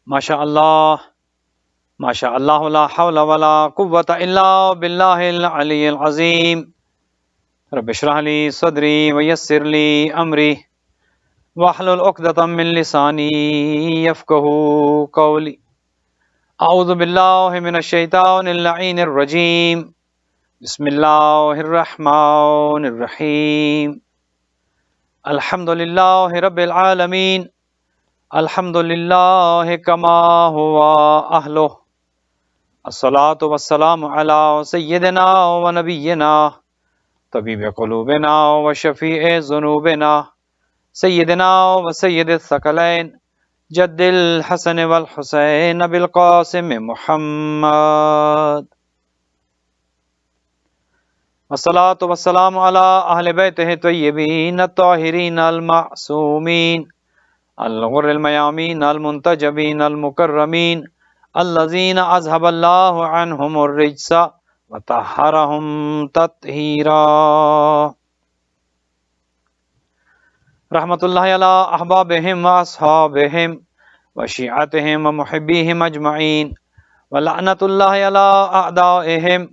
ماشاء اللہ ماشاء اللہ لا حول ولا قوة الا باللہ العلی العظیم رب اشرح لی صدری ویسر لی امری واحلل عقدۃ من لسانی یفقہوا قولی اعوذ باللہ من الشیطان اللعین الرجیم بسم اللہ الرحمن الرحیم الحمد للہ رب العالمین الحمد للہ کما ہوا اہلہ الصلاۃ والسلام علی سیدنا و نبینا طبیب قلوبنا و شفیع ذنوبنا سیدنا و سید الثقلین جد الحسن والحسین بالقاسم محمد والصلاۃ والسلام علی اہل بیتہ طیبین الطاہرین المعصومین الغر المیامین المنتجبین المکرمین الذین اذهب اللہ عنہم الرجس وطہرہم تطہیرا رحمت اللہ علی احبابہم واصحابہم وشیعتہم ومحبیہم اجمعین ولعنت اللہ علی اعدائہم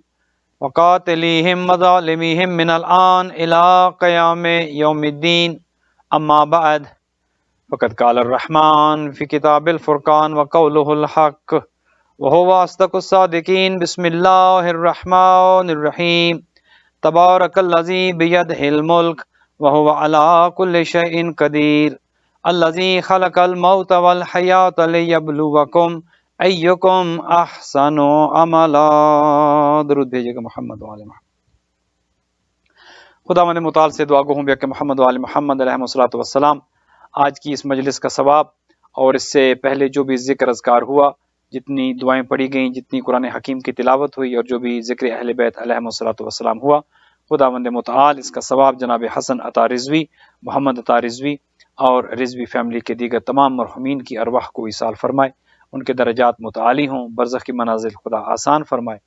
وقاتلیہم وظالمیہم من الآن الى قیام یوم الدین اما بعد فقد قال الرحمن فی کتاب الفرقان وقولہ الحق وهو اصدق الصادقین بسم اللہ الرحمن الرحیم تبارک الذی بیدہ الملک وهو على كل شيء قدیر الذی خلق الموت والحیاة لیبلوکم ایکم احسن عملا۔ درود بھیجے گا محمد و آل محمد۔ خداوند متعال سے دعا گو ہوں بے کہ محمد و آل محمد علیہ الصلوۃ والسلام آج کی اس مجلس کا ثواب اور اس سے پہلے جو بھی ذکر اذکار ہوا، جتنی دعائیں پڑھی گئیں، جتنی قرآن حکیم کی تلاوت ہوئی اور جو بھی ذکر اہل بیت علیہ الصلوۃ والسلام ہوا، خداوند متعال اس کا ثواب جناب حسن عطا رضوی، محمد عطا رضوی اور رضوی فیملی کے دیگر تمام مرحومین کی ارواح کو ایصال فرمائے، ان کے درجات متعالی ہوں، برزخ کی منازل خدا آسان فرمائے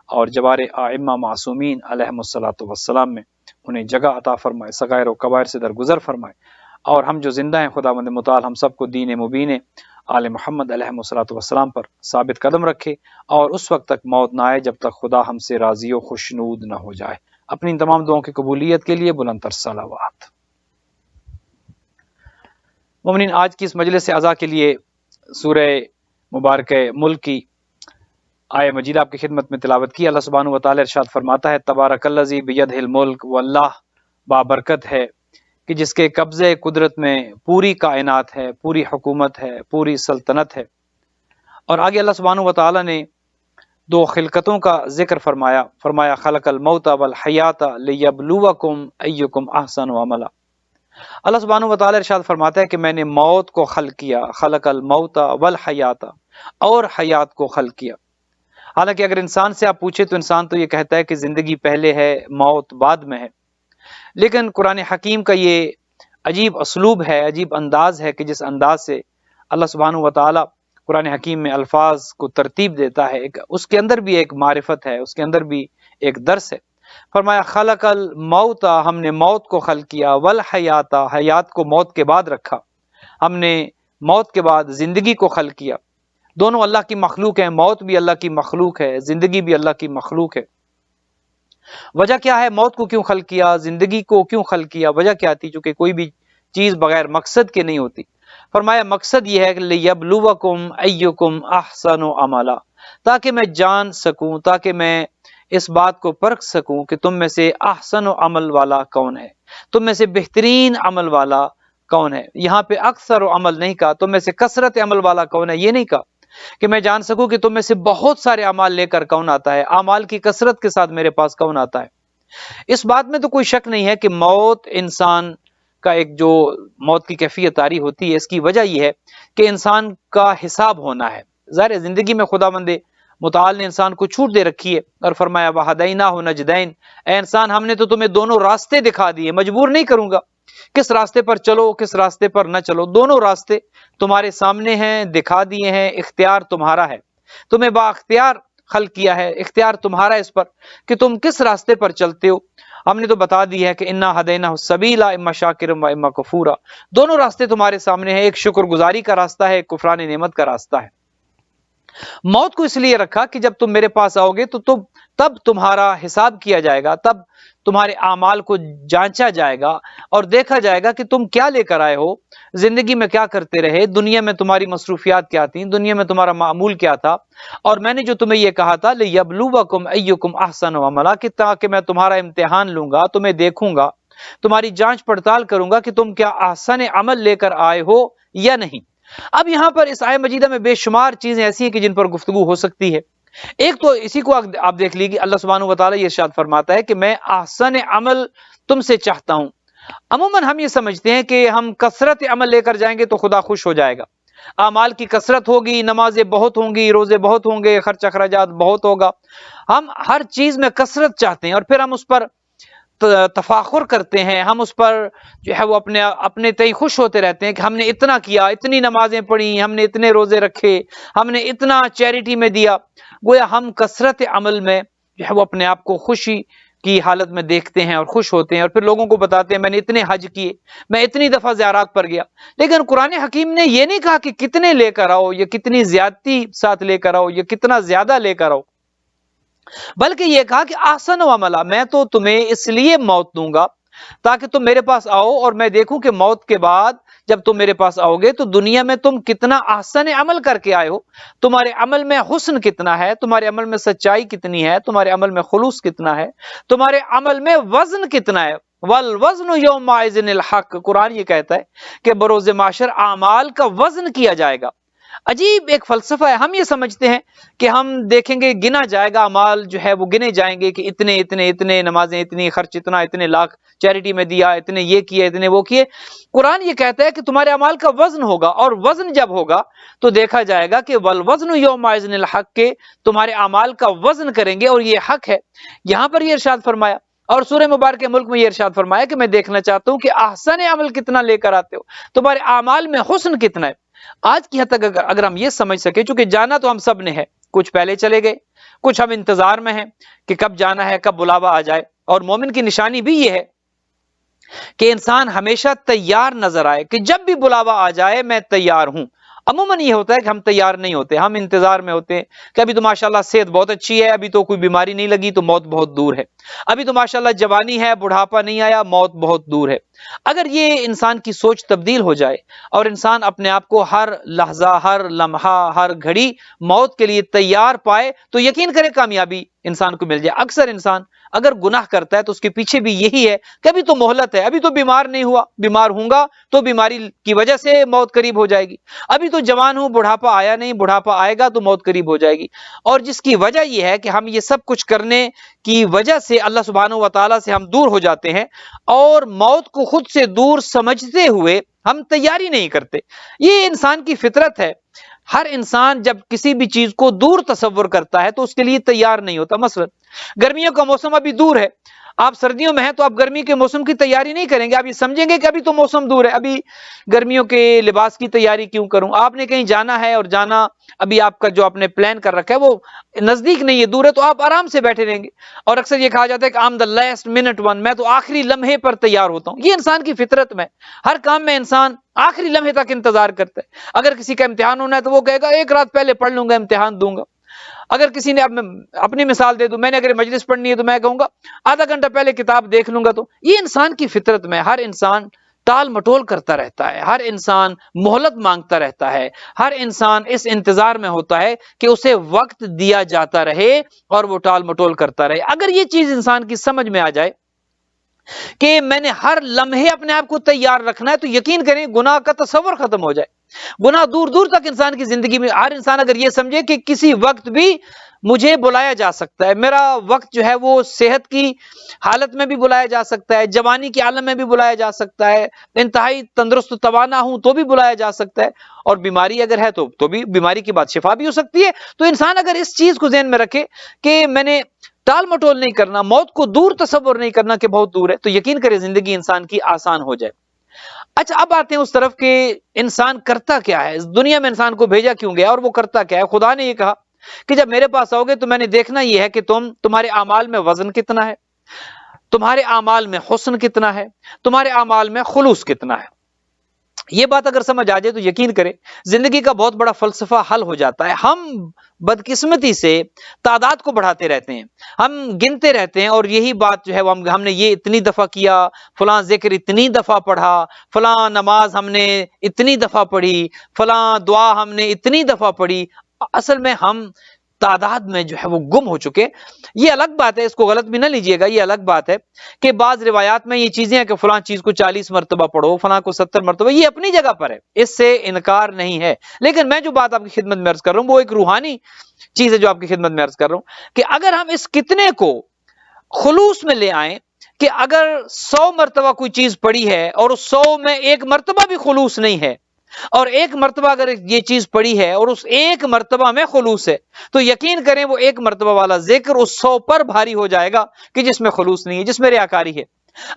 اور جوار ائمہ معصومین علیہم الصلوۃ والسلام میں انہیں جگہ عطا فرمائے، صغائر و کبائر سے درگزر فرمائے، اور ہم جو زندہ ہیں خداوند متعال ہم سب کو دین مبین آل محمد علیہ الصلوۃ والسلام پر ثابت قدم رکھے اور اس وقت تک موت نہ آئے جب تک خدا ہم سے راضی و خوشنود نہ ہو جائے۔ اپنی ان تمام دعاؤں کی قبولیت کے لیے بلند تر صلوات۔ مومنین، آج کی اس مجلس اعزا کے لیے سورہ مبارکہ ملک کی آیہ مجیدہ آپ کی خدمت میں تلاوت کی۔ اللہ سبحانہ و تعالی ارشاد فرماتا ہے تبارک الذی بیدہ الملک، وہ اللہ بابرکت ہے کہ جس کے قبضے قدرت میں پوری کائنات ہے، پوری حکومت ہے، پوری سلطنت ہے۔ اور آگے اللہ سبحانہ و تعالی نے دو خلقتوں کا ذکر فرمایا خلق الموت والحیات لیبلوکم ایکم احسن عملا۔ اللہ سبحانہ و تعالی ارشاد فرماتا ہے کہ میں نے موت کو خلق کیا، خلق الموت والحیات، اور حیات کو خلق کیا۔ حالانکہ اگر انسان سے آپ پوچھے تو انسان تو یہ کہتا ہے کہ زندگی پہلے ہے، موت بعد میں ہے، لیکن قرآن حکیم کا یہ عجیب اسلوب ہے، عجیب انداز ہے کہ جس انداز سے اللہ سبحانہ و تعالی قرآن حکیم میں الفاظ کو ترتیب دیتا ہے، اس کے اندر بھی ایک معرفت ہے، اس کے اندر بھی ایک درس ہے۔ فرمایا خلق الموت، ہم نے موت کو خلق کیا، والحیات، حیات کو موت کے بعد رکھا، ہم نے موت کے بعد زندگی کو خلق کیا۔ دونوں اللہ کی مخلوق ہیں، موت بھی اللہ کی مخلوق ہے، زندگی بھی اللہ کی مخلوق ہے۔ وجہ کیا ہے؟ موت کو کیوں خلق کیا، زندگی کو کیوں خلق کیا؟ وجہ کیا تھی؟ چونکہ کوئی بھی چیز بغیر مقصد کے نہیں ہوتی۔ فرمایا مقصد یہ ہے کہ لیبلوکم ایکم احسن عملا، تاکہ میں جان سکوں، تاکہ میں اس بات کو پرکھ سکوں کہ تم میں سے احسن عمل والا کون ہے، تم میں سے بہترین عمل والا کون ہے۔ یہاں پہ اکثر عمل نہیں کہا، تم میں سے کثرت عمل والا کون ہے، یہ نہیں کہا کہ میں جان سکوں کہ تم میں سے بہت سارے اعمال لے کر کون آتا ہے، اعمال کی کثرت کے ساتھ میرے پاس کون آتا ہے۔ اس بات میں تو کوئی شک نہیں ہے کہ موت انسان کا ایک جو موت کی کیفیت طاری ہوتی ہے، اس کی وجہ یہ ہے کہ انسان کا حساب ہونا ہے۔ ظاہر زندگی میں خداوند متعال نے انسان کو چھوٹ دے رکھی ہے اور فرمایا وَہَدَيْنَاهُ النَّجْدَيْنِ، اے انسان ہم نے تو تمہیں دونوں راستے دکھا دیے، مجبور نہیں کروں گا کس راستے پر چلو کس راستے پر نہ چلو، دونوں راستے تمہارے سامنے ہیں، دکھا دیے ہیں، اختیار تمہارا ہے، تمہیں با اختیار خلق کیا ہے، اختیار تمہارا اس پر کہ تم کس راستے پر چلتے ہو۔ ہم نے تو بتا دی ہے کہ انا ہدینہ السبیل اما شاکرا و اما کفورا، دونوں راستے تمہارے سامنے ہیں، ایک شکر گزاری کا راستہ ہے، ایک کفران نعمت کا راستہ ہے۔ موت کو اس لیے رکھا کہ جب تم میرے پاس آؤ گے تو تب تمہارا حساب کیا جائے گا، تب تمہارے اعمال کو جانچا جائے گا اور دیکھا جائے گا کہ تم کیا لے کر آئے ہو، زندگی میں کیا کرتے رہے، دنیا میں تمہاری مصروفیات کیا تھیں، دنیا میں تمہارا معمول کیا تھا، اور میں نے جو تمہیں یہ کہا تھا لِيَبْلُوَكُمْ أَيُّكُمْ أَحْسَنُ عَمَلًا، کہ تاکہ میں تمہارا امتحان لوں گا، تمہیں دیکھوں گا، تمہاری جانچ پڑتال کروں گا کہ تم کیا احسن عمل لے کر آئے ہو یا نہیں۔ اب یہاں پر اس آیہ مجیدہ میں بے شمار چیزیں ایسی ہیں کہ جن پر گفتگو ہو سکتی ہے۔ ایک تو اسی کو آپ دیکھ لیجیے، اللہ سبحانہ و تعالیٰ یہ ارشاد فرماتا ہے کہ میں احسن عمل تم سے چاہتا ہوں۔ عموماً ہم یہ سمجھتے ہیں کہ ہم کثرت عمل لے کر جائیں گے تو خدا خوش ہو جائے گا، اعمال کی کثرت ہوگی، نمازیں بہت ہوں گی، روزے بہت ہوں گے، خرچ اخراجات بہت ہوگا، ہم ہر چیز میں کثرت چاہتے ہیں اور پھر ہم اس پر تفاخر کرتے ہیں، ہم اس پر جو ہے وہ اپنے تئیں خوش ہوتے رہتے ہیں کہ ہم نے اتنا کیا، اتنی نمازیں پڑھی، ہم نے اتنے روزے رکھے، ہم نے اتنا چیریٹی میں دیا۔ گویا ہم کثرت عمل میں جو ہے وہ اپنے آپ کو خوشی کی حالت میں دیکھتے ہیں اور خوش ہوتے ہیں، اور پھر لوگوں کو بتاتے ہیں میں نے اتنے حج کیے، میں اتنی دفعہ زیارات پر گیا۔ لیکن قرآن حکیم نے یہ نہیں کہا کہ کتنے لے کر آؤ، یا کتنی زیادتی ساتھ لے کر آؤ، یا کتنا زیادہ لے کر آؤ، بلکہ یہ کہا کہ احسن و عملا، میں تو تمہیں اس لیے موت دوں گا تاکہ تم میرے پاس آؤ اور میں دیکھوں کہ موت کے بعد جب تم میرے پاس آؤ گے تو دنیا میں تم کتنا احسن عمل کر کے آئے ہو، تمہارے عمل میں حسن کتنا ہے، تمہارے عمل میں سچائی کتنی ہے، تمہارے عمل میں خلوص کتنا ہے، تمہارے عمل میں وزن کتنا ہے۔ والوزن یومئذ الحق، قرآن یہ کہتا ہے کہ بروز محشر اعمال کا وزن کیا جائے گا۔ عجیب ایک فلسفہ ہے، ہم یہ سمجھتے ہیں کہ ہم دیکھیں گے، گنا جائے گا، اعمال جو ہے وہ گنے جائیں گے کہ اتنے اتنے اتنے نمازیں، اتنی خرچ، اتنے لاکھ چیریٹی میں دیا، اتنے یہ کیے، اتنے وہ کیے۔ قرآن یہ کہتا ہے کہ تمہارے اعمال کا وزن ہوگا، اور وزن جب ہوگا تو دیکھا جائے گا کہ والوزن یومئذ الحق، کے تمہارے اعمال کا وزن کریں گے اور یہ حق ہے۔ یہاں پر یہ ارشاد فرمایا، اور سورہ مبارک ملک میں یہ ارشاد فرمایا کہ میں دیکھنا چاہتا ہوں کہ احسن عمل کتنا لے کر آتے ہو، تمہارے اعمال میں حسن کتنا ہے۔ آج کی حد تک اگر ہم یہ سمجھ سکے، چونکہ جانا تو ہم سب نے ہے، کچھ پہلے چلے گئے، کچھ ہم انتظار میں ہیں کہ کب جانا ہے، کب بلاوا آ جائے، اور مومن کی نشانی بھی یہ ہے کہ انسان ہمیشہ تیار نظر آئے کہ جب بھی بلاوا آ جائے میں تیار ہوں۔ عموماً یہ ہوتا ہے کہ ہم تیار نہیں ہوتے، ہم انتظار میں ہوتے ہیں کہ ابھی تو ماشاءاللہ صحت بہت اچھی ہے، ابھی تو کوئی بیماری نہیں لگی تو موت بہت دور ہے، ابھی تو ماشاءاللہ جوانی ہے، بڑھاپا نہیں آیا، موت بہت دور ہے۔ اگر یہ انسان کی سوچ تبدیل ہو جائے اور انسان اپنے آپ کو ہر لحظہ، ہر لمحہ، ہر گھڑی موت کے لیے تیار پائے تو یقین کرے کامیابی انسان کو مل جائے۔ اکثر انسان اگر گناہ کرتا ہے تو اس کے پیچھے بھی یہی ہے کہ ابھی تو مہلت ہے، ابھی تو بیمار نہیں ہوا، بیمار ہوں گا تو بیماری کی وجہ سے موت قریب ہو جائے گی، ابھی تو جوان ہوں، بڑھاپا آیا نہیں، بڑھاپا آئے گا تو موت قریب ہو جائے گی۔ اور جس کی وجہ یہ ہے کہ ہم یہ سب کچھ کرنے کی وجہ سے اللہ سبحانہ و تعالیٰ سے ہم دور ہو جاتے ہیں، اور موت کو خود سے دور سمجھتے ہوئے ہم تیاری نہیں کرتے۔ یہ انسان کی فطرت ہے۔ ہر انسان جب کسی بھی چیز کو دور تصور کرتا ہے تو اس کے لیے تیار نہیں ہوتا۔ مثلا گرمیوں کا موسم ابھی دور ہے، آپ سردیوں میں ہیں تو آپ گرمی کے موسم کی تیاری نہیں کریں گے، آپ یہ سمجھیں گے کہ ابھی تو موسم دور ہے، ابھی گرمیوں کے لباس کی تیاری کیوں کروں۔ آپ نے کہیں جانا ہے اور جانا ابھی آپ کا جو آپ نے پلان کر رکھا ہے وہ نزدیک نہیں ہے، دور ہے، تو آپ آرام سے بیٹھے رہیں گے۔ اور اکثر یہ کہا جاتا ہے کہ I'm the last minute one، میں تو آخری لمحے پر تیار ہوتا ہوں۔ یہ انسان کی فطرت میں، ہر کام میں انسان آخری لمحے تک انتظار کرتا ہے۔ اگر کسی کا امتحان ہونا ہے تو وہ کہے گا ایک رات پہلے پڑھ لوں گا، امتحان دوں گا۔ اگر کسی نے اپنی مثال دے دوں، میں نے اگر مجلس پڑھنی ہے تو میں کہوں گا آدھا گھنٹہ پہلے کتاب دیکھ لوں گا۔ تو یہ انسان کی فطرت میں، ہر انسان ٹال مٹول کرتا رہتا ہے، ہر انسان مہلت مانگتا رہتا ہے، ہر انسان اس انتظار میں ہوتا ہے کہ اسے وقت دیا جاتا رہے اور وہ ٹال مٹول کرتا رہے۔ اگر یہ چیز انسان کی سمجھ میں آ جائے کہ میں نے ہر لمحے اپنے آپ کو تیار رکھنا ہے، تو یقین کریں گناہ کا تصور ختم ہو جائے۔ گناہ دور دور تک انسان کی زندگی میں، ہر انسان اگر یہ سمجھے کہ کسی وقت بھی مجھے بلایا جا سکتا ہے، میرا وقت جو ہے وہ صحت کی حالت میں بھی بلایا جا سکتا ہے، جوانی کی عالم میں بھی بلایا جا سکتا ہے، انتہائی تندرست و توانا ہوں تو بھی بلایا جا سکتا ہے، اور بیماری اگر ہے تو بھی بیماری کی بات شفا بھی ہو سکتی ہے۔ تو انسان اگر اس چیز کو ذہن میں رکھے کہ میں نے ٹال مٹول نہیں کرنا، موت کو دور تصور نہیں کرنا کہ بہت دور ہے، تو یقین کرے زندگی انسان کی آسان ہو جائے۔ اچھا، اب آتے ہیں اس طرف کہ انسان کرتا کیا ہے، اس دنیا میں انسان کو بھیجا کیوں گیا اور وہ کرتا کیا ہے۔ خدا نے یہ کہا کہ جب میرے پاس آؤ گے تو میں نے دیکھنا یہ ہے کہ تمہارے اعمال میں وزن کتنا ہے، تمہارے اعمال میں حسن کتنا ہے، تمہارے اعمال میں خلوص کتنا ہے۔ یہ بات اگر سمجھ آ جائے تو یقین کریں زندگی کا بہت بڑا فلسفہ حل ہو جاتا ہے۔ ہم بدقسمتی سے تعداد کو بڑھاتے رہتے ہیں، ہم گنتے رہتے ہیں، اور یہی بات جو ہے وہ ہم نے یہ اتنی دفعہ کیا، فلاں ذکر اتنی دفعہ پڑھا، فلاں نماز ہم نے اتنی دفعہ پڑھی، فلاں دعا ہم نے اتنی دفعہ پڑھی۔ اصل میں ہم تعداد میں جو ہے وہ گم ہو چکے۔ یہ الگ بات ہے، اس کو غلط بھی نہ لیجئے گا، یہ الگ بات ہے کہ بعض روایات میں یہ چیزیں ہیں کہ فلاں چیز کو 40 مرتبہ پڑھو، فلاں کو 70 مرتبہ، یہ اپنی جگہ پر ہے، اس سے انکار نہیں ہے۔ لیکن میں جو بات آپ کی خدمت میں عرض کر رہا ہوں وہ ایک روحانی چیز ہے جو آپ کی خدمت میں عرض کر رہا ہوں، کہ اگر ہم اس کتنے کو خلوص میں لے آئیں کہ اگر 100 مرتبہ کوئی چیز پڑھی ہے اور اس 100 میں ایک مرتبہ بھی خلوص نہیں ہے، اور ایک مرتبہ اگر یہ چیز پڑھی ہے اور اس ایک مرتبہ میں خلوص ہے، تو یقین کریں وہ ایک مرتبہ والا ذکر اس 100 پر بھاری ہو جائے گا کہ جس میں خلوص نہیں ہے، جس میں ریاکاری ہے۔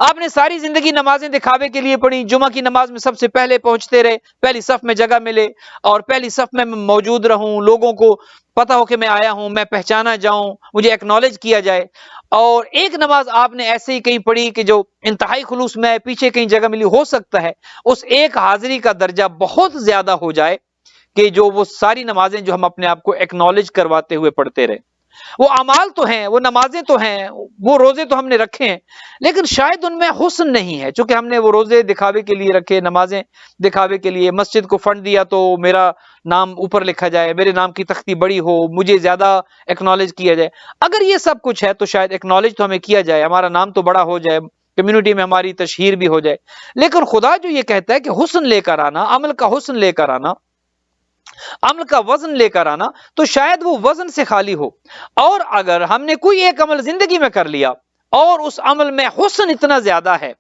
آپ نے ساری زندگی نمازیں دکھاوے کے لیے پڑھی، جمعہ کی نماز میں سب سے پہلے پہنچتے رہے، پہلی صف میں جگہ ملے اور پہلی صف میں موجود رہوں، لوگوں کو پتا ہو کہ میں آیا ہوں، میں پہچانا جاؤں، مجھے ایکنالج کیا جائے، اور ایک نماز آپ نے ایسے ہی کہیں پڑھی کہ جو انتہائی خلوص میں ہے، پیچھے کہیں جگہ ملی، ہو سکتا ہے اس ایک حاضری کا درجہ بہت زیادہ ہو جائے کہ جو وہ ساری نمازیں جو ہم اپنے آپ کو ایکنالج کرواتے ہوئے پڑھتے رہے۔ وہ اعمال تو ہیں، وہ نمازیں تو ہیں، وہ روزے تو ہم نے رکھے ہیں، لیکن شاید ان میں حسن نہیں ہے، چونکہ ہم نے وہ روزے دکھاوے کے لیے رکھے، نمازیں دکھاوے کے لیے، مسجد کو فنڈ دیا تو میرا نام اوپر لکھا جائے، میرے نام کی تختی بڑی ہو، مجھے زیادہ ایکنالج کیا جائے۔ اگر یہ سب کچھ ہے تو شاید ایکنالج تو ہمیں کیا جائے، ہمارا نام تو بڑا ہو جائے، کمیونٹی میں ہماری تشہیر بھی ہو جائے، لیکن خدا جو یہ کہتا ہے کہ حسن لے کر آنا، عمل کا حسن لے کر آنا، عمل کا وزن لے کر آنا، تو شاید وہ وزن سے خالی ہو۔ اور اگر ہم نے کوئی ایک عمل زندگی میں کر لیا اور اس عمل میں حسن اتنا زیادہ ہے،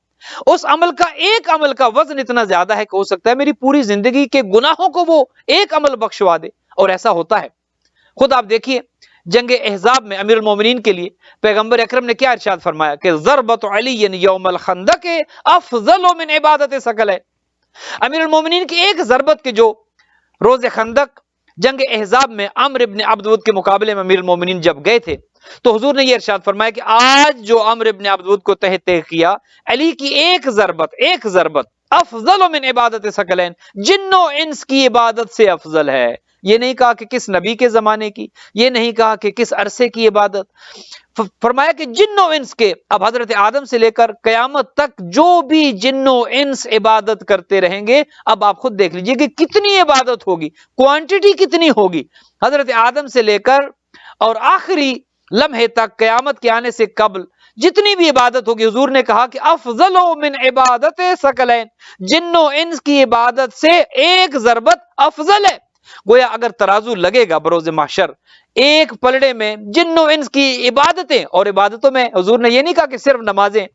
اس عمل کا ایک عمل کا وزن اتنا زیادہ ہے کہ ہو سکتا ہے میری پوری زندگی کے گناہوں کو وہ ایک عمل بخشوا دے، اور ایسا ہوتا ہے۔ خود آپ دیکھیے جنگ احزاب میں امیر المومنین کے لیے پیغمبر اکرم نے کیا ارشاد فرمایا کہ ضربت علی یوم الخندق افضل من عبادت ثقلین۔ امیر المومنین کی ایک ضربت کے جو روز خندق جنگ احزاب میں عمرو ابن عبدود کے مقابلے میں امیر المومنین جب گئے تھے تو حضور نے یہ ارشاد فرمایا کہ آج جو عمرو ابن عبدود کو تہ تہ کیا، علی کی ایک ضربت افضل من عبادت ثقلین، جن و انس کی عبادت سے افضل ہے۔ یہ نہیں کہا کہ کس نبی کے زمانے کی، یہ نہیں کہا کہ کس عرصے کی عبادت، فرمایا کہ جن و انس کے، اب حضرت آدم سے لے کر قیامت تک جو بھی جن و انس عبادت کرتے رہیں گے، اب آپ خود دیکھ لیجئے کہ کتنی عبادت ہوگی، کوانٹٹی کتنی ہوگی۔ حضرت آدم سے لے کر اور آخری لمحے تک، قیامت کے آنے سے قبل جتنی بھی عبادت ہوگی، حضور نے کہا کہ افضل من عبادت ثقلین، جن و انس کی عبادت سے ایک ضربت افضل ہے۔ گویا اگر ترازو لگے گا بروز محشر، ایک پلڑے میں جن و انس کی عبادتیں، اور عبادتوں میں حضور نے یہ نہیں کہا کہ صرف نمازیں،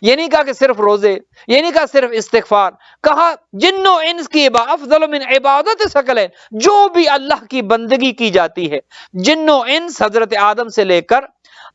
یہ نہیں کہا کہ صرف روزے، یہ نہیں کہا صرف استغفار، کہا جن و انس کی افضل من عبادت ثقلین، جو بھی اللہ کی بندگی کی جاتی ہے، جن و انس حضرت آدم سے لے کر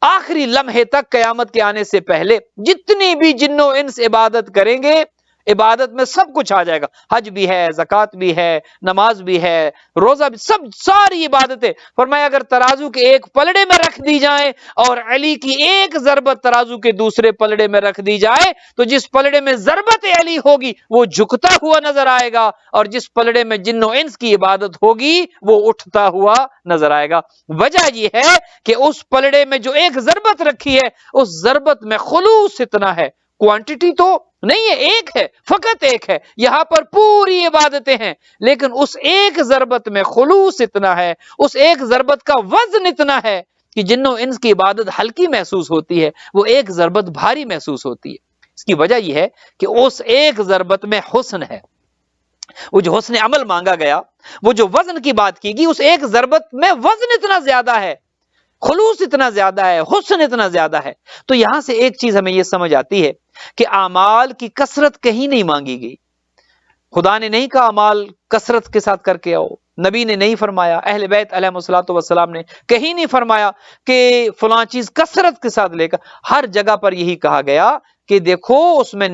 آخری لمحے تک قیامت کے آنے سے پہلے جتنی بھی جن و انس عبادت کریں گے، عبادت میں سب کچھ آ جائے گا، حج بھی ہے، زکوٰۃ بھی ہے، نماز بھی ہے، روزہ بھی، سب ساری عبادتیں۔ فرمایا اگر ترازو کے ایک پلڑے میں رکھ دی جائیں اور علی کی ایک ضربت ترازو کے دوسرے پلڑے میں رکھ دی جائے، تو جس پلڑے میں ضربت علی ہوگی وہ جھکتا ہوا نظر آئے گا، اور جس پلڑے میں جن و انس کی عبادت ہوگی وہ اٹھتا ہوا نظر آئے گا۔ وجہ یہ ہے کہ اس پلڑے میں جو ایک ضربت رکھی ہے، اس ضربت میں خلوص اتنا ہے، کوانٹٹی تو نہیں ہے، ایک ہے، فقط ایک ہے، یہاں پر پوری عبادتیں ہیں، لیکن اس ایک ضربت میں خلوص اتنا ہے، اس ایک ضربت کا وزن اتنا ہے کہ جن و انس کی عبادت ہلکی محسوس ہوتی ہے، وہ ایک ضربت بھاری محسوس ہوتی ہے۔ اس کی وجہ یہ ہے کہ اس ایک ضربت میں حسن ہے، وہ جو حسن عمل مانگا گیا، وہ جو وزن کی بات کی گئی، اس ایک ضربت میں وزن اتنا زیادہ ہے، خلوص اتنا زیادہ ہے، حسن اتنا زیادہ ہے۔ تو یہاں سے ایک چیز ہمیں یہ سمجھ آتی ہے کہ اعمال کی کثرت کہیں نہیں مانگی گئی، خدا نے نہیں کہا اعمال کثرت کے ساتھ کر کے آؤ، نبی نے نہیں فرمایا، اہل بیت علیہ الصلوۃ والسلام نے کہیں نہیں فرمایا کہ فلاں چیز کثرت کے ساتھ لے کر، ہر جگہ پر یہی کہا گیا کہ دیکھو اس میں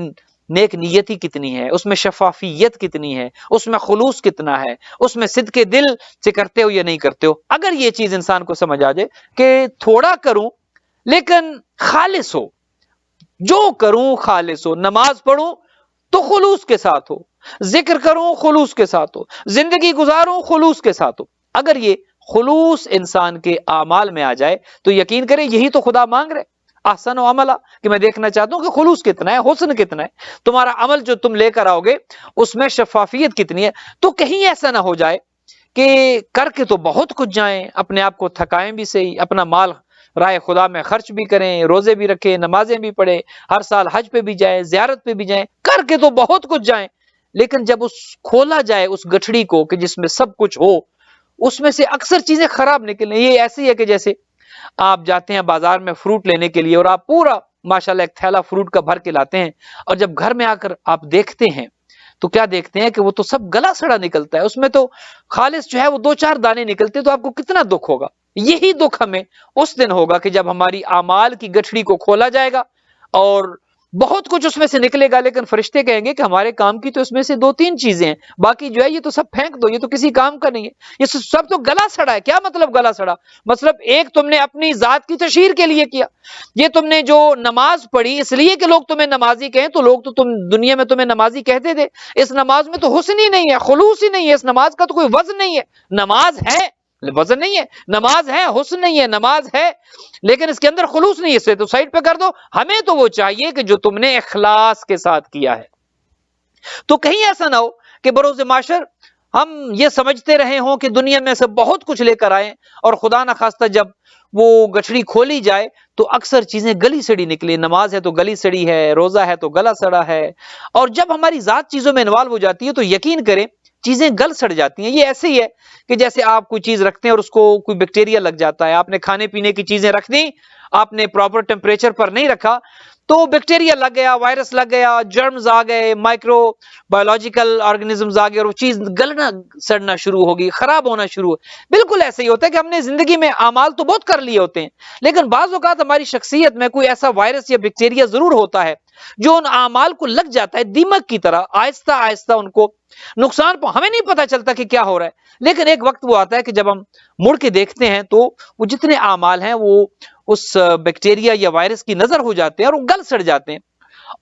نیک نیتی کتنی ہے، اس میں شفافیت کتنی ہے، اس میں خلوص کتنا ہے، اس میں صدق دل سے کرتے ہو یا نہیں کرتے ہو۔ اگر یہ چیز انسان کو سمجھ آ جائے کہ تھوڑا کروں لیکن خالص ہو، جو کروں خالص ہو، نماز پڑھوں تو خلوص کے ساتھ ہو، ذکر کروں خلوص کے ساتھ ہو، زندگی گزاروں خلوص کے ساتھ ہو۔ اگر یہ خلوص انسان کے اعمال میں آ جائے تو یقین کریں یہی تو خدا مانگ رہے، احسن و عملا، کہ میں دیکھنا چاہتا ہوں کہ خلوص کتنا ہے، حسن کتنا ہے، تمہارا عمل جو تم لے کر آؤ گے اس میں شفافیت کتنی ہے۔ تو کہیں ایسا نہ ہو جائے کہ کر کے تو بہت کچھ جائیں، اپنے آپ کو تھکائیں بھی صحیح، اپنا مال رائے خدا میں خرچ بھی کریں، روزے بھی رکھیں، نمازیں بھی پڑھیں، ہر سال حج پہ بھی جائیں، زیارت پہ بھی جائیں، کر کے تو بہت کچھ جائیں، لیکن جب اس کھولا جائے اس گٹھڑی کو کہ جس میں سب کچھ ہو، اس میں سے اکثر چیزیں خراب نکلیں۔ یہ ایسی ہے کہ جیسے آپ جاتے ہیں بازار میں فروٹ لینے کے لیے اور آپ پورا ماشاءاللہ ایک تھیلا فروٹ کا بھر کے لاتے ہیں، اور جب گھر میں آ کر آپ دیکھتے ہیں تو کیا دیکھتے ہیں کہ وہ تو سب گلا سڑا نکلتا ہے، اس میں تو خالص جو ہے وہ 2-4 دانے نکلتے، تو آپ کو کتنا دکھ ہوگا۔ یہی دکھ ہمیں اس دن ہوگا کہ جب ہماری اعمال کی گٹھڑی کو کھولا جائے گا اور بہت کچھ اس میں سے نکلے گا، لیکن فرشتے کہیں گے کہ ہمارے کام کی تو اس میں سے 2-3 چیزیں ہیں، باقی جو ہے یہ تو سب پھینک دو، یہ تو کسی کام کا نہیں ہے، یہ سب تو گلا سڑا ہے۔ کیا مطلب گلا سڑا؟ مطلب ایک تم نے اپنی ذات کی تشہیر کے لیے کیا، یہ تم نے جو نماز پڑھی اس لیے کہ لوگ تمہیں نمازی کہیں، تو لوگ تو تم دنیا میں تمہیں نمازی کہتے تھے، اس نماز میں تو حسن ہی نہیں ہے، خلوص ہی نہیں ہے، اس نماز کا تو کوئی وزن نہیں ہے۔ نماز ہے، وزن نہیں ہے، نماز ہے، حسن نہیں ہے، نماز ہے لیکن اس کے اندر خلوص نہیں ہے، اسے تو سائڈ پہ کر دو۔ ہمیں تو وہ چاہیے کہ جو تم نے اخلاص کے ساتھ کیا ہے۔ تو کہیں ایسا نہ ہو کہ بروز معاشر ہم یہ سمجھتے رہے ہوں کہ دنیا میں سے بہت کچھ لے کر آئیں اور خدا نہ خواستہ جب وہ گٹھڑی کھولی جائے تو اکثر چیزیں گلی سڑی نکلے، نماز ہے تو گلی سڑی ہے، روزہ ہے تو گلا سڑا ہے، اور جب ہماری ذات چیزوں میں انوالو ہو جاتی ہے تو یقین کریں چیزیں گل سڑ جاتی ہیں۔ یہ ایسے ہی ہے کہ جیسے آپ کوئی چیز رکھتے ہیں اور اس کو کوئی بیکٹیریا لگ جاتا ہے، آپ نے کھانے پینے کی چیزیں رکھ دیں، آپ نے پراپر ٹیمپریچر پر نہیں رکھا تو بیکٹیریا لگ گیا، وائرس لگ گیا، جرمز آ گئے، مائکرو بایولوجیکل آرگنزمز آ گئے اور وہ چیز گلنا سڑنا شروع ہوگی، خراب ہونا شروع ہو۔ بالکل ایسا ہی ہوتا ہے کہ ہم نے زندگی میں اعمال تو بہت کر لیے ہوتے ہیں، لیکن بعض اوقات ہماری شخصیت میں کوئی ایسا وائرس یا بیکٹیریا ضرور ہوتا ہے جو ان اعمال کو لگ جاتا ہے دیمک کی طرح، آہستہ آہستہ ان کو نقصان ہمیں نہیں پتا چلتا کہ کیا ہو رہا ہے، لیکن ایک وقت وہ آتا ہے کہ جب ہم مڑ کے دیکھتے ہیں تو وہ جتنے اعمال ہیں وہ اس بیکٹیریا یا وائرس کی نظر ہو جاتے ہیں اور وہ گل سڑ جاتے ہیں۔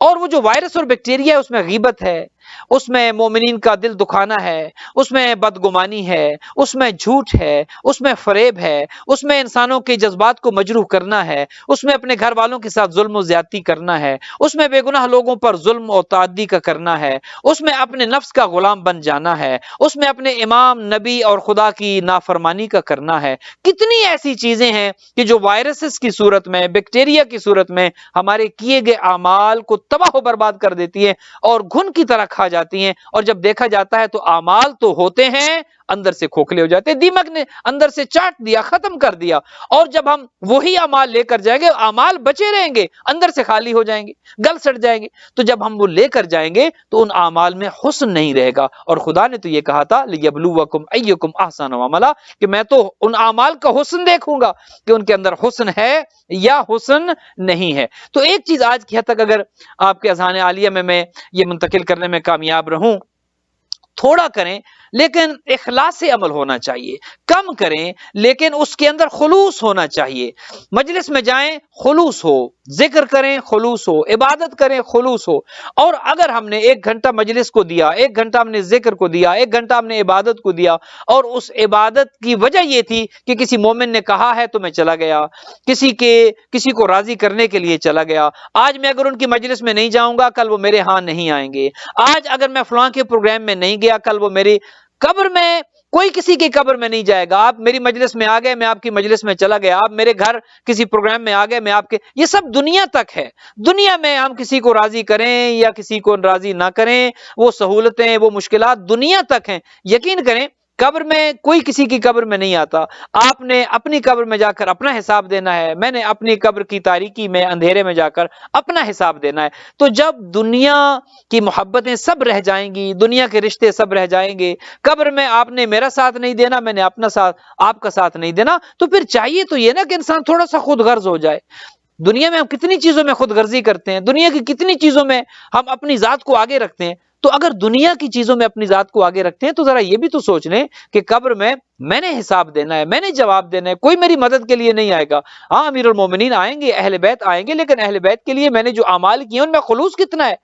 اور وہ جو وائرس اور بیکٹیریا ہے اس میں غیبت ہے، اس میں مومنین کا دل دکھانا ہے، اس میں بدگمانی ہے، اس میں جھوٹ ہے، اس میں فریب ہے، اس میں انسانوں کے جذبات کو مجروح کرنا ہے، اس میں اپنے گھر والوں کے ساتھ ظلم و زیادتی کرنا ہے، اس میں بے گناہ لوگوں پر ظلم و تعدی کا کرنا ہے، اس میں اپنے نفس کا غلام بن جانا ہے، اس میں اپنے امام نبی اور خدا کی نافرمانی کا کرنا ہے۔ کتنی ایسی چیزیں ہیں کہ جو وائرسز کی صورت میں، بیکٹیریا کی صورت میں ہمارے کیے گئے اعمال کو تباہ و برباد کر دیتی ہیں اور گھن کی طرح کھا جاتی ہیں، اور جب دیکھا جاتا ہے تو اعمال تو ہوتے ہیں اندر سے کھوکھلے ہو جاتے ہیں، دیمک نے اندر سے چاٹ دیا، ختم کر دیا، اور جب ہم وہی اعمال لے کر جائیں گے اعمال بچے رہیں گے، اندر سے خالی ہو جائیں گے، گل سڑ جائیں گے۔ تو جب ہم وہ لے کر جائیں گے تو ان اعمال میں حسن نہیں رہے گا، اور خدا نے تو یہ کہا تھا لِيَبْلُوَكُمْ أَيُّكُمْ أَحْسَنُ عَمَلًا، کہ میں تو ان اعمال کا حسن دیکھوں گا کہ ان کے اندر حسن ہے یا حسن نہیں ہے۔ تو ایک چیز آج کی حد تک اگر آپ کے اذہان عالیہ میں یہ منتقل کرنے میں کامیاب رہوں، تھوڑا کریں لیکن اخلاص سے عمل ہونا چاہیے، کم کریں لیکن اس کے اندر خلوص ہونا چاہیے۔ مجلس میں جائیں خلوص ہو، ذکر کریں خلوص ہو، عبادت کریں خلوص ہو، اور اگر ہم نے 1 گھنٹہ مجلس کو دیا، 1 گھنٹہ ہم نے ذکر کو دیا، 1 گھنٹہ ہم نے عبادت کو دیا، اور اس عبادت کی وجہ یہ تھی کہ کسی مومن نے کہا ہے تو میں چلا گیا، کسی کو راضی کرنے کے لیے چلا گیا، آج میں اگر ان کی مجلس میں نہیں جاؤں گا کل وہ میرے ہاں نہیں آئیں گے، آج اگر میں فلاں کے پروگرام میں نہیں گیا کل وہ میری قبر میں، کوئی کسی کی قبر میں نہیں جائے گا، آپ میری مجلس میں آ گئے میں آپ کی مجلس میں چلا گیا، آپ میرے گھر کسی پروگرام میں آ گئے میں آپ کے، یہ سب دنیا تک ہے۔ دنیا میں ہم کسی کو راضی کریں یا کسی کو راضی نہ کریں، وہ سہولتیں وہ مشکلات دنیا تک ہیں۔ یقین کریں قبر میں کوئی کسی کی قبر میں نہیں آتا، آپ نے اپنی قبر میں جا کر اپنا حساب دینا ہے، میں نے اپنی قبر کی تاریکی میں اندھیرے میں جا کر اپنا حساب دینا ہے۔ تو جب دنیا کی محبتیں سب رہ جائیں گی، دنیا کے رشتے سب رہ جائیں گے، قبر میں آپ نے میرا ساتھ نہیں دینا، میں نے اپنا ساتھ آپ کا ساتھ نہیں دینا، تو پھر چاہیے تو یہ نا کہ انسان تھوڑا سا خود غرض ہو جائے۔ دنیا میں ہم کتنی چیزوں میں خود غرضی کرتے ہیں، دنیا کی کتنی چیزوں میں ہم اپنی ذات کو آگے رکھتے ہیں، تو اگر دنیا کی چیزوں میں اپنی ذات کو آگے رکھتے ہیں تو ذرا یہ بھی تو سوچ لیں کہ قبر میں نے حساب دینا ہے، میں نے جواب دینا ہے، کوئی میری مدد کے لیے نہیں آئے گا۔ ہاں امیر المومنین آئیں گے، اہل بیت آئیں گے، لیکن اہل بیت کے لیے میں نے جو اعمال کیے ان میں خلوص کتنا ہے؟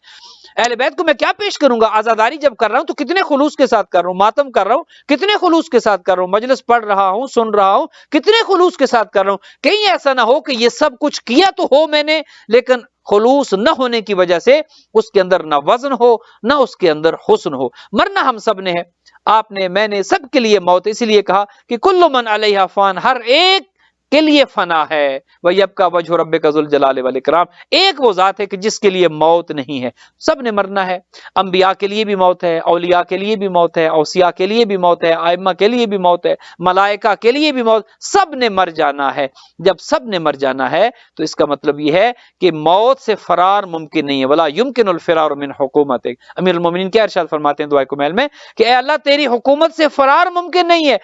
اہل بیت کو میں کیا پیش کروں گا؟ عزاداری جب کر رہا ہوں تو کتنے خلوص کے ساتھ کر رہا ہوں، ماتم کر رہا ہوں کتنے خلوص کے ساتھ کر رہا ہوں، مجلس پڑھ رہا ہوں، سن رہا ہوں کتنے خلوص کے ساتھ کر رہا ہوں۔ کہیں ایسا نہ ہو کہ یہ سب کچھ کیا تو ہو میں نے، لیکن خلوص نہ ہونے کی وجہ سے اس کے اندر نہ وزن ہو نہ اس کے اندر حسن ہو۔ مرنا ہم سب نے ہے، آپ نے، میں نے، سب کے لیے موت، اسی لیے کہا کہ کل من علیہا فان، ہر ایک کے لیے فنا ہے، وَيَبْقَى وَجْهُ رَبِّكَ ذُو الْجَلَالِ وَالْإِكْرَامِ، ایک وہ ذات ہے کہ جس کے لیے موت نہیں ہے، سب نے مرنا ہے۔ انبیاء کے لیے بھی موت ہے، اولیاء کے لیے بھی موت ہے، اوصیاء کے لیے بھی موت ہے، ائمہ کے لیے بھی موت ہے، ملائکہ کے لیے بھی موت، سب نے مر جانا ہے۔ جب سب نے مر جانا ہے تو اس کا مطلب یہ ہے کہ موت سے فرار ممکن نہیں ہے، وَلَا يُمْكِنُ الْفِرَارُ مِنْ حُكُومَتِكَ۔ امیر المومنین کیا ارشاد فرماتے ہیں دعائے کمیل میں کہ اے اللہ تیری حکومت سے فرار ممکن نہیں ہے،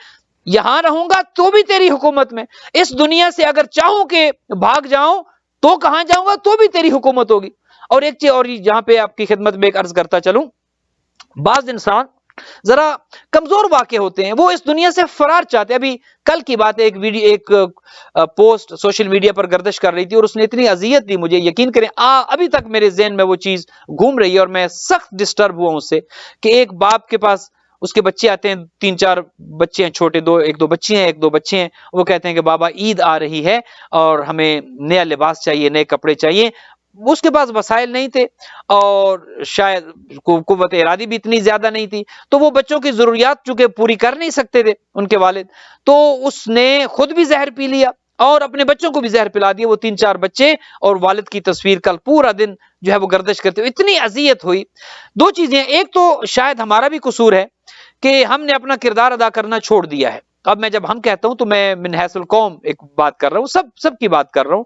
یہاں رہوں گا تو بھی تیری حکومت میں، اس دنیا سے اگر چاہوں کہ بھاگ جاؤں تو کہاں جاؤں گا تو بھی تیری حکومت ہوگی۔ اور ایک چیز اور جہاں پہ آپ کی خدمت میں ایک عرض کرتا چلوں، بعض انسان ذرا کمزور واقع ہوتے ہیں، وہ اس دنیا سے فرار چاہتے ہیں۔ ابھی کل کی بات ہے، ایک پوسٹ سوشل میڈیا پر گردش کر رہی تھی اور اس نے اتنی اذیت دی مجھے، یقین کریں ابھی تک میرے ذہن میں وہ چیز گھوم رہی ہے اور میں سخت ڈسٹرب ہوا ہوں اس سے، کہ ایک باپ کے پاس اس کے بچے آتے ہیں، 3-4 بچے ہیں چھوٹے، ایک دو بچی ہیں، 1-2 بچے ہیں، وہ کہتے ہیں کہ بابا عید آ رہی ہے اور ہمیں نیا لباس چاہیے، نئے کپڑے چاہیے۔ اس کے پاس وسائل نہیں تھے اور شاید قوت ارادی بھی اتنی زیادہ نہیں تھی، تو وہ بچوں کی ضروریات چونکہ پوری کر نہیں سکتے تھے ان کے والد، تو اس نے خود بھی زہر پی لیا اور اپنے بچوں کو بھی زہر پلا دیا۔ وہ 3-4 بچے اور والد کی تصویر کل پورا دن جو ہے وہ گردش کرتے ہوئے، اتنی اذیت ہوئی۔ دو چیزیں، ایک تو شاید ہمارا بھی قصور ہے کہ ہم نے اپنا کردار ادا کرنا چھوڑ دیا ہے۔ اب میں جب ہم کہتا ہوں تو میں من حیث القوم ایک بات کر رہا ہوں، سب کی بات کر رہا ہوں،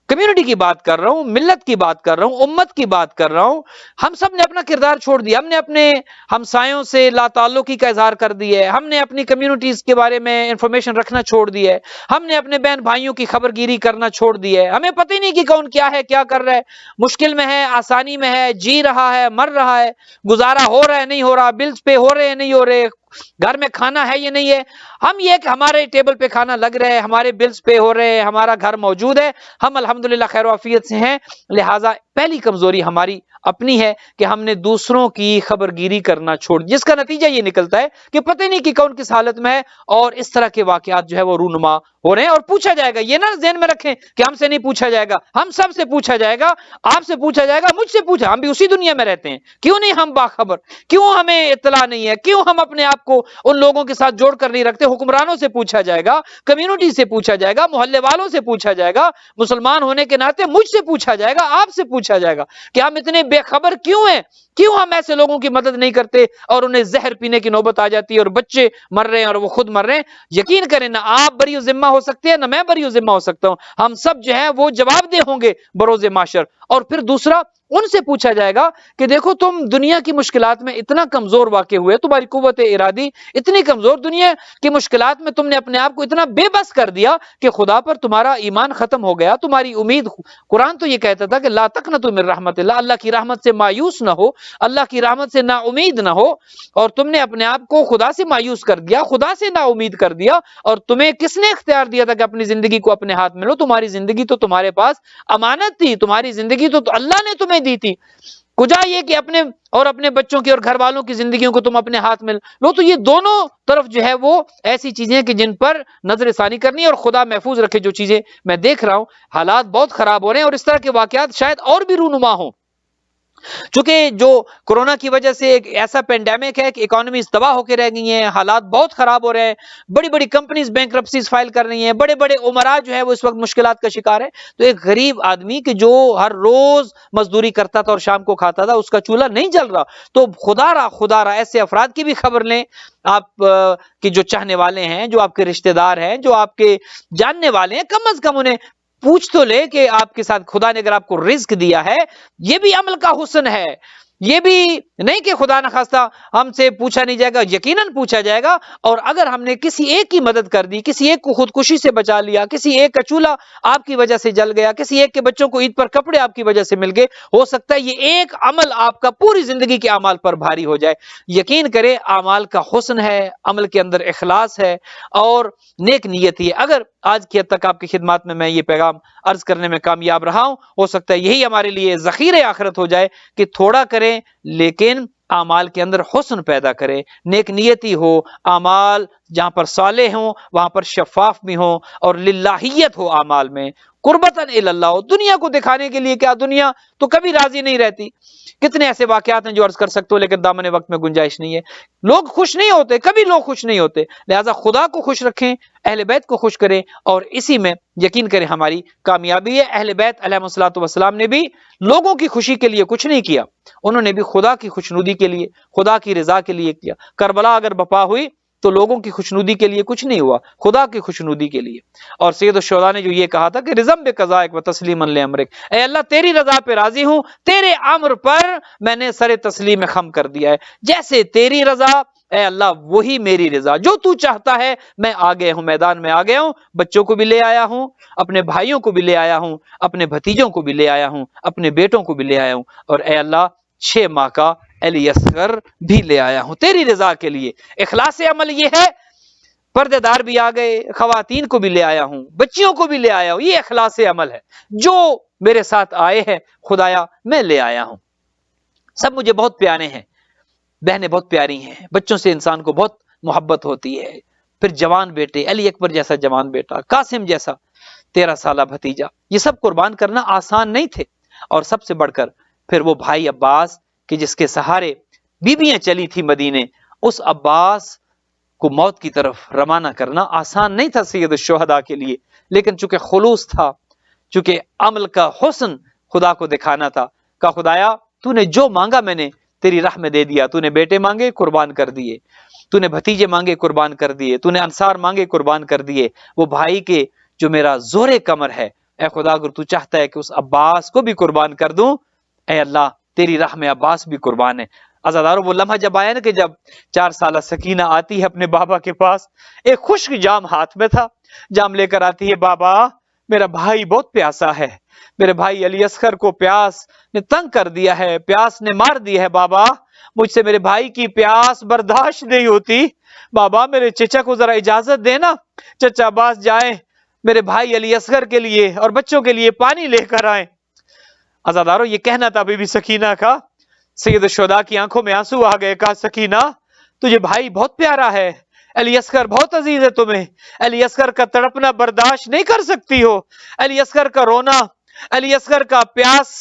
کمیونٹی کی بات کر رہا ہوں، ملت کی بات کر رہا ہوں، امت کی بات کر رہا ہوں۔ ہم سب نے اپنا کردار چھوڑ دیا، ہم نے اپنے ہمسایوں سے لا تعلقی کا اظہار کر دیا ہے، ہم نے اپنی کمیونٹیز کے بارے میں انفارمیشن رکھنا چھوڑ دیا ہے، ہم نے اپنے بہن بھائیوں کی خبر گیری کرنا چھوڑ دیا ہے، ہمیں پتہ ہی نہیں کہ کون کیا ہے، کیا کر رہا ہے، مشکل میں ہے، آسانی میں ہے، جی رہا ہے، مر رہا ہے، گزارا ہو رہا ہے نہیں ہو رہا، بلز پے ہو رہے ہیں نہیں ہو رہے، گھر میں کھانا ہے یا نہیں ہے۔ ہم یہ کہ ہمارے ٹیبل پہ کھانا لگ رہے ہیں، ہمارے بلز پے ہو رہے ہیں، ہمارا گھر موجود ہے، ہم الحمدللہ خیر و عافیت سے ہیں۔ لہٰذا پہلی کمزوری ہماری اپنی ہے کہ ہم نے دوسروں کی خبر گیری کرنا چھوڑ، جس کا نتیجہ یہ نکلتا ہے کہ پتہ نہیں کہ کون کس حالت میں ہے، اور اس طرح کے واقعات جو ہے وہ رونما ہو رہے ہیں۔ اور پوچھا جائے گا، یہ نہ ذہن میں رکھیں کہ ہم سے نہیں پوچھا جائے گا، ہم سب سے پوچھا جائے گا، آپ سے پوچھا جائے گا، مجھ سے پوچھا، ہم بھی اسی دنیا میں رہتے ہیں، کیوں نہیں ہم باخبر، کیوں ہمیں اطلاع نہیں ہے، کیوں ہم اپنے آپ کو ان لوگوں کے ساتھ جوڑ کر نہیں رکھتے۔ حکمرانوں سے پوچھا جائے گا، کمیونٹی سے پوچھا جائے گا، محلے والوں سے پوچھا جائے گا، مسلمان ہونے کے ناطے مجھ سے پوچھا جائے گا، آپ سے پوچھا جائے گا کہ ہم اتنے بے خبر کیوں ہیں، کیوں ہم ایسے لوگوں کی مدد نہیں کرتے اور انہیں زہر پینے کی نوبت آ جاتی ہے اور بچے مر رہے ہیں اور وہ خود مر رہے ہیں۔ یقین کریں نہ آپ بری ذمہ ہو سکتے ہیں نہ میں بری ذمہ ہو سکتا ہوں، ہم سب جو ہیں وہ جواب دہ ہوں گے بروز محشر۔ اور پھر دوسرا، ان سے پوچھا جائے گا کہ دیکھو تم دنیا کی مشکلات میں اتنا کمزور واقع ہوئے، تمہاری قوت ارادی اتنی کمزور، دنیا کی مشکلات میں تم نے اپنے آپ کو اتنا بے بس کر دیا کہ خدا پر تمہارا ایمان ختم ہو گیا، تمہاری امید، قرآن تو یہ کہتا تھا کہ لا تقنطوا من رحمت اللہ، اللہ کی رحمت سے مایوس نہ ہو، اللہ کی رحمت سے نا امید نہ ہو، اور تم نے اپنے آپ کو خدا سے مایوس کر دیا، خدا سے نا امید کر دیا، اور تمہیں کس نے اختیار دیا تھا کہ اپنی زندگی کو اپنے ہاتھ میں لو؟ تمہاری زندگی تو تمہارے پاس امانت تھی، تمہاری زندگی تو اللہ نے تمہیں دی تھی، کجا یہ کہ اپنے اور اپنے بچوں کی اور گھر والوں کی زندگیوں کو تم اپنے ہاتھ میں لو۔ تو یہ دونوں طرف جو ہے وہ ایسی چیزیں کہ جن پر نظر ثانی کرنی ہے، اور خدا محفوظ رکھے جو چیزیں میں دیکھ رہا ہوں، حالات بہت خراب ہو رہے ہیں اور اس طرح کے واقعات شاید اور بھی رونما ہوں، چونکہ جو کورونا کی وجہ سے ایک ایسا پینڈیمک ہے کہ اکانومیز تباہ ہو کے رہ گئی ہیں، حالات بہت خراب ہو رہے ہیں، بڑی بڑی کمپنیز بینکرپسیز فائل کر رہی ہیں، بڑے بڑے عمراء جو ہے وہ اس وقت مشکلات کا شکار ہے۔ تو ایک غریب آدمی کہ جو ہر روز مزدوری کرتا تھا اور شام کو کھاتا تھا، اس کا چولہا نہیں جل رہا، تو خدا را ایسے افراد کی بھی خبر لیں، آپ کی جو چاہنے والے ہیں، جو آپ کے رشتہ دار ہیں، جو آپ کے جاننے والے ہیں، کم از کم انہیں پوچھ تو لے کہ آپ کے ساتھ خدا نے اگر آپ کو رزق دیا ہے، یہ بھی عمل کا حسن ہے، یہ بھی نہیں کہ خدا نخواستہ ہم سے پوچھا نہیں جائے گا، یقیناً پوچھا جائے گا. اور اگر ہم نے کسی ایک کی مدد کر دی، کسی ایک کو خودکشی سے بچا لیا، کسی ایک کا چولہا آپ کی وجہ سے جل گیا، کسی ایک کے بچوں کو عید پر کپڑے آپ کی وجہ سے مل گئے، ہو سکتا ہے یہ ایک عمل آپ کا پوری زندگی کے اعمال پر بھاری ہو جائے. یقین کرے اعمال کا حسن ہے، عمل کے اندر اخلاص ہے اور نیک نیت ہی ہے. اگر آج کی حد تک آپ کی خدمات میں یہ پیغام عرض کرنے میں کامیاب رہا ہوں، ہو سکتا ہے یہی ہمارے لیے ذخیرہ آخرت ہو جائے کہ تھوڑا کریں لیکن اعمال کے اندر حسن پیدا کرے، نیک نیتی ہو، اعمال جہاں پر صالح ہوں وہاں پر شفاف بھی ہوں اور للہیت ہو اعمال میں، قربتاً الی اللہ ہو. دنیا کو دکھانے کے لیے کیا، دنیا تو کبھی راضی نہیں رہتی. کتنے ایسے واقعات ہیں جو عرض کر سکتے ہو لیکن دامن وقت میں گنجائش نہیں ہے. لوگ خوش نہیں ہوتے، کبھی لوگ خوش نہیں ہوتے. لہذا خدا کو خوش رکھیں، اہل بیت کو خوش کریں اور اسی میں یقین کریں ہماری کامیابی ہے. اہل بیت علیہ الصلوۃ والسلام نے بھی لوگوں کی خوشی کے لیے کچھ نہیں کیا، انہوں نے بھی خدا کی خوشنودی کے لیے، خدا کی رضا کے لیے کیا. کربلا اگر بپا ہوئی تو لوگوں کی خوشنودی کے لیے کچھ نہیں ہوا، خدا کی خوشنودی کے لیے. اور سید الشہداء نے جو یہ کہا تھا کہ رضم بقضائک و تسلیما لامرک، اے اللہ تیری رضا پہ راضی ہوں، تیرے امر پر میں نے سر تسلیم خم کر دیا ہے. جیسے تیری رضا اے اللہ وہی میری رضا، جو تو چاہتا ہے میں آ گیا ہوں، میدان میں آ گیا ہوں. بچوں کو بھی لے آیا ہوں، اپنے بھائیوں کو بھی لے آیا ہوں، اپنے بھتیجوں کو بھی لے آیا ہوں، اپنے بیٹوں کو بھی لے آیا ہوں، اور اے اللہ 6 ماہ کا علی اصغر بھی لے آیا ہوں تیری رضا کے لیے. اخلاص عمل یہ ہے. پردے دار بھی آ گئے، خواتین کو بھی لے آیا ہوں، بچیوں کو بھی لے آیا ہوں. یہ اخلاص عمل ہے. جو میرے ساتھ آئے ہیں خدایا میں لے آیا ہوں. سب مجھے بہت پیارے ہیں، بہنیں بہت پیاری ہیں، بچوں سے انسان کو بہت محبت ہوتی ہے. پھر جوان بیٹے، علی اکبر جیسا جوان بیٹا، قاسم جیسا 13 سالہ بھتیجا، یہ سب قربان کرنا آسان نہیں تھے. اور سب سے بڑھ کر پھر وہ بھائی عباس کہ جس کے سہارے بیویاں چلی تھی مدینے، اس عباس کو موت کی طرف روانہ کرنا آسان نہیں تھا سید الشہداء کے لیے. لیکن چونکہ خلوص تھا، چونکہ عمل کا حسن خدا کو دکھانا تھا، کہ خدایا تو نے جو مانگا میں نے تیری راہ میں دے دیا. تو نے بیٹے مانگے قربان کر دیے، تو نے بھتیجے مانگے قربان کر دیے، تو نے انصار مانگے قربان کر دیے. وہ بھائی کے جو میرا زور کمر ہے، اے خدا اگر تو چاہتا ہے کہ اس عباس کو بھی قربان کر دوں، اے اللہ تیری راہ میں عباس بھی قربان ہے. عزادارو وہ لمحہ جب آیا نا کہ جب 4 سالہ سکینہ آتی ہے اپنے بابا کے پاس، ایک خشک جام ہاتھ میں تھا، جام لے کر آتی ہے، بابا میرا بھائی بہت پیاسا ہے، میرے بھائی علی اصغر کو پیاس نے تنگ کر دیا ہے، پیاس نے مار دی ہے. بابا مجھ سے میرے بھائی کی پیاس برداشت نہیں ہوتی، بابا میرے چچا کو ذرا اجازت دینا، چچا عباس جائیں میرے بھائی علی اصغر کے لیے اور بچوں کے لیے پانی لے کر آئیں. عزادارو یہ کہنا تھا بی بی سکینہ کا. سید الشہداء کی آنکھوں میں آنسو آ گئے. کہا سکینہ تجھے بھائی بہت پیارا ہے، علی اصغر بہت عزیز ہے تمہیں، علی اصغر کا تڑپنا برداشت نہیں کر سکتی ہو، علی اصغر کا رونا، علی اصغر کا پیاس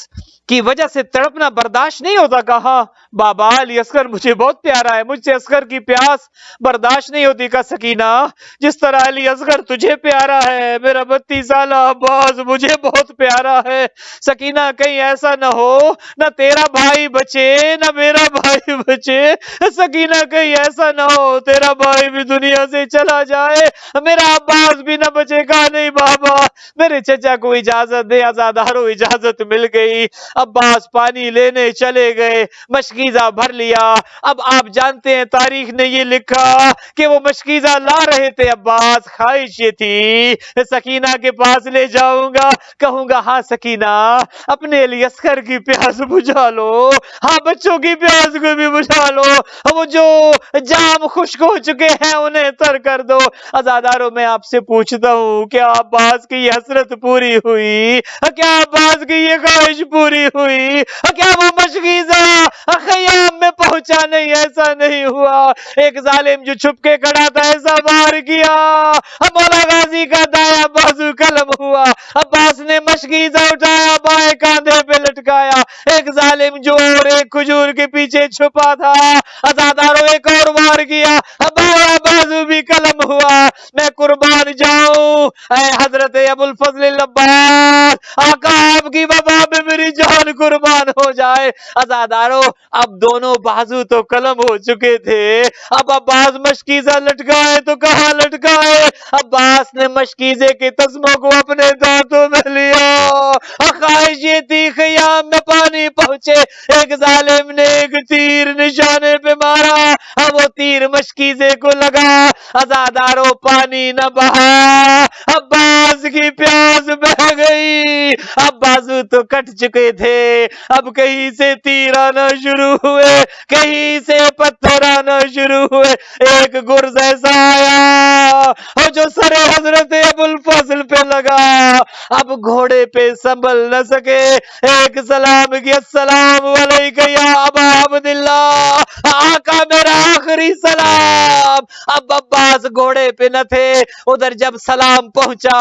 کی وجہ سے تڑپنا برداشت نہیں ہوتا. کہا بابا علی اصغر مجھے بہت پیارا ہے، مجھ سے اصغر کی پیاس برداشت نہیں ہوتی. کا سکینہ جس طرح علی اصغر تجھے پیارا ہے، میرا 32 سالہ عباس مجھے بہت پیارا ہے. سکینہ کہیں ایسا نہ ہو نہ تیرا بھائی بچے نہ میرا بھائی بچے، سکینہ کہیں ایسا نہ ہو تیرا بھائی بھی دنیا سے چلا جائے، میرا عباس بھی نہ بچے. کہا نہیں بابا میرے چچا کو اجازت دے. عزادارو اجازت مل گئی. عباس پانی لینے چلے گئے، مشکیزہ بھر لیا. اب آپ جانتے ہیں تاریخ نے یہ لکھا کہ وہ مشکیزہ لا رہے تھے. عباس خواہش یہ تھی سکینہ کے پاس لے جاؤں گا، کہوں گا ہاں سکینہ اپنے علی اصغر کی پیاس بجھا لو، ہاں بچوں کی پیاس کو بھی بجھا لو، وہ جو جام خشک ہو چکے ہیں انہیں تر کر دو. عزادارو میں آپ سے پوچھتا ہوں کیا عباس کی یہ حسرت پوری ہوئی؟ کیا عباس کی یہ خواہش پوری ہوئی؟ کیا وہ مشکیزہ خیام میں پہنچا نہیں؟ ایسا نہیں ہوا. ایک ظالم جو چھپ کے کھڑا تھا ایسا وار کیا، مولا غازی کا دایا بازو قلم ہوا. عباس نے مشکیزہ اٹھایا بائیں کاندھے پہ لٹکایا. ایک ظالم جو اور ایک کھجور کے پیچھے چھپا تھا، عزادارو ایک اور وار کیا، بایاں بازو بھی قلم ہوا. میں قربان جاؤں اے حضرت ابو الفضل العباس، آقا آپ کی وفا میں میری جان قربان ہو جائے. عزادارو اب دونوں بازو تو قلم ہو چکے تھے، اب عباس مشکیزہ لٹکائے تو کہاں لٹکائے؟ عباس نے مشکیزے کے تسموں کو اپنے دانت تمہیں لیا، خواہش یہ تھی خیام میں پانی پہنچے، ایک ظالم نے ایک تیر نشانے پہ مارا، اب وہ تیر مشکیزے کو لگا، عزادارو پانی نہ بہا، عباس کی پیاس بہ گئی، اب بازو تو کٹ چکے تھے، اب کہیں سے تیر آنا شروع ہوئے، کہیں سے پتھر آنا شروع ہوئے، ایک گرز ایسا آیا اور جو سر حضرت ابوالفضل پہ لگا، اب گھوڑے پہ سنبھل نہ سکے، ایک سلام کیا، السلام علیکہ یا ابا عبداللہ، آقا میرا آخری سلام۔ اب عباس گھوڑے پہ نہ تھے، ادھر جب سلام پہنچا،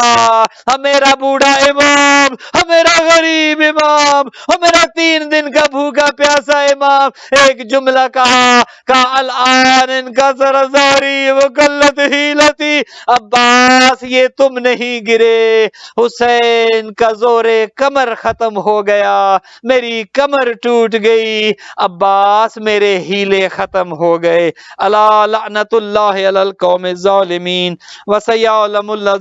میرا بوڑھا امام، میرا غریب امام، میرا 3 دن کا بھوکا پیاسا امام، ایک جملہ کہا الان ان کا سرزاری وہ قلت حیلتی، عباس یہ تم نہیں گرے، حسین کا زور کمر ختم ہو گیا، میری کمر ٹوٹ گئی، عباس میرے ہیلے ختم ہو گئے، الا لعنت اللہ علی القوم الظالمین وسیعلم اللہ